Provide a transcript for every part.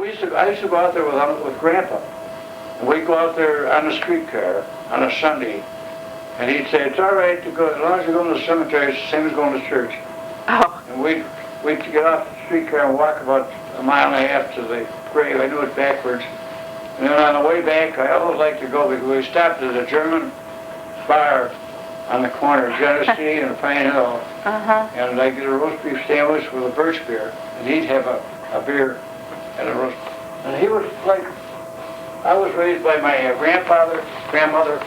I used to go out there with Grandpa. And we'd go out there on a streetcar on a Sunday, and he'd say, it's all right to go, as long as you're going to the cemetery, it's the same as going to church. Oh. And we'd get off the streetcar and walk about a mile and a half to the grave. I knew it backwards. And then on the way back, I always liked to go because we stopped at a German bar on the corner of Genesee and Pine Hill. And I'd get a roast beef sandwich with a birch beer, and he'd have a beer and a roast. And he was like, I was raised by my grandfather, grandmother,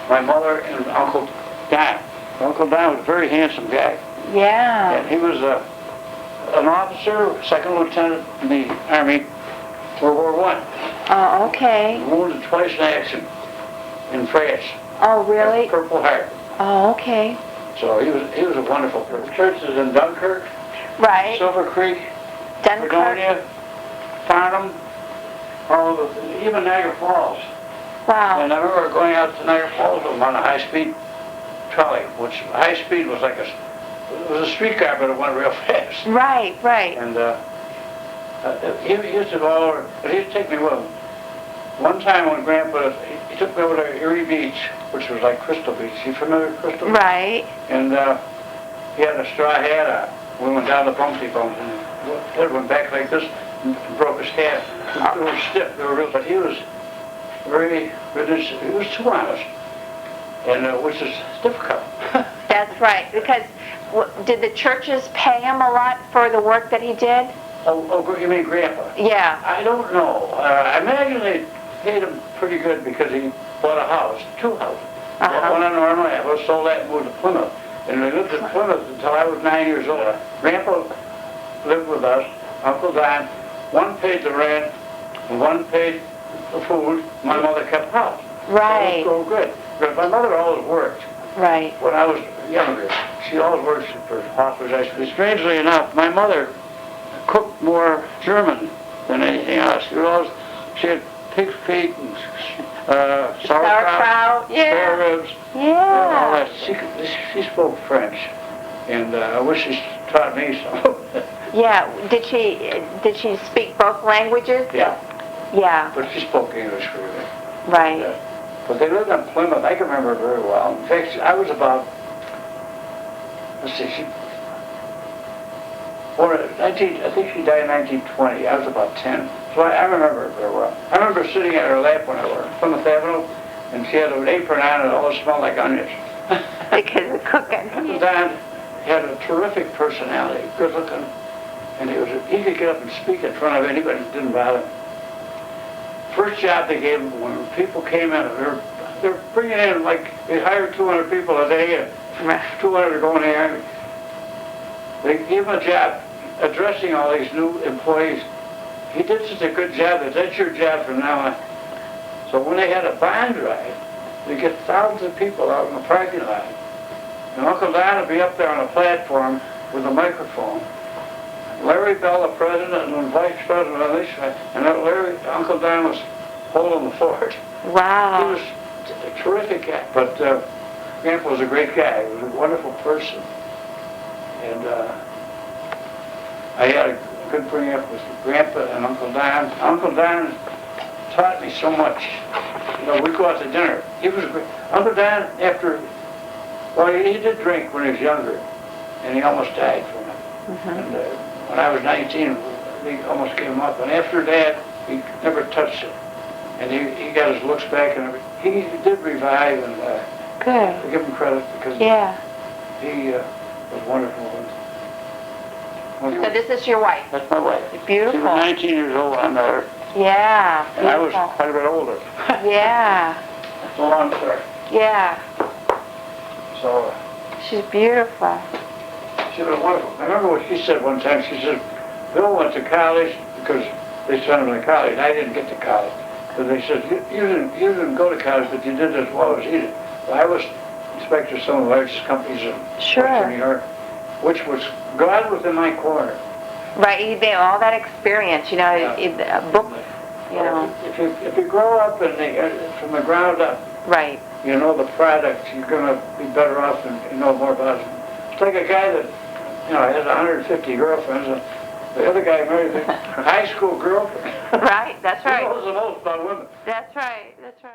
my mother, and Uncle Don. Uncle Don was a very handsome guy. Yeah. And he was an officer, second lieutenant in the Army, World War I. Oh, okay. Wounded twice in action in France. Oh, really? Purple Heart. Oh, okay. So he was a wonderful person. Churches in Dunkirk, Right. Silver Creek, Dunkirk. Fredonia, Farnham, even Niagara Falls. Wow. And I remember going out to Niagara Falls with him on a high-speed trolley, which high-speed was like it was a streetcar, but it went real fast. Right, right. And he used to go over, but he used to take me with him. One time when Grandpa, he took me over to Erie Beach, which was like Crystal Beach. You familiar with Crystal Beach? Right. And he had a straw hat on. We went down the bumpy bumps, and his head went back like this and broke his hat. They were stiff, they were real, but he was very religious. He was too honest, and which is difficult. That's right. Because did the churches pay him a lot for the work that he did? Oh, you mean Grandpa? Yeah. I don't know. I imagine they paid him pretty good because he bought a house, two houses. One on Normal Ave, sold that and moved to Plymouth. And we lived in Plymouth until I was 9 years old. Grandpa lived with us, Uncle Don. One paid the rent, and one paid the food. My mother kept house. Right. It was so good. But my mother always worked. Right. When I was younger, she always worked for hospitals. Strangely enough, my mother cooked more German than anything else. She had pig's feet and sauerkraut, spare ribs, all that. She spoke French, and I wish she taught me some. Yeah. Did she speak both languages? Yeah. Yeah. But she spoke English really. Right. But they lived in Plymouth. I can remember it very well. In fact, I was about, I think she died in 1920. I was about 10. So I remember it very well. I remember sitting at her lap when I was on Plymouth Avenue, and she had an apron on and it all smelled like onions. Because of cooking. And Don had a terrific personality, good looking, and he could get up and speak in front of anybody. It didn't bother him. First job they gave him, when people came in, they're bringing in, like, they hired 200 people a day, and 200 are going to the Army. They gave him a job addressing all these new employees. He did such a good job that that's your job from now on. So when they had a bond drive, they get thousands of people out in the parking lot. And Uncle Don would be up there on a platform with a microphone. Larry Bell, the president, and the vice president on this side, and Uncle Don was holding the fort. Wow. He was a terrific guy. But Grandpa was a great guy. He was a wonderful person. And I had a good bring up with Grandpa and Uncle Don. Uncle Don taught me so much. You know, we'd go out to dinner. He was great. Uncle Don, he did drink when he was younger, and he almost died from it. And when I was 19, we almost gave him up. And after that, he never touched it. And he got his looks back and everything. He did revive, and good. I give him credit because he was wonderful. So this is your wife? That's my wife. Beautiful. She was 19 years old when I met her. Yeah. And I was quite a bit older. Yeah. It's a long story. Yeah. So she's beautiful. she was wonderful. I remember what she said one time. She said, Bill went to college because they sent him to college. I didn't get to college. But they said, you didn't go to college, but you did as well as he did. Well, I was inspector of some of the largest companies in Western New York, which was, God was in my corner. Right, all that experience, you know, a book, you know. If you grow up from the ground up, right. You know the product, you're going to be better off and you know more about it. It's like a guy that, has 150 girlfriends, and the other guy married a high school girlfriend. Right, that's Who right. knows the most about women? That's right, that's right.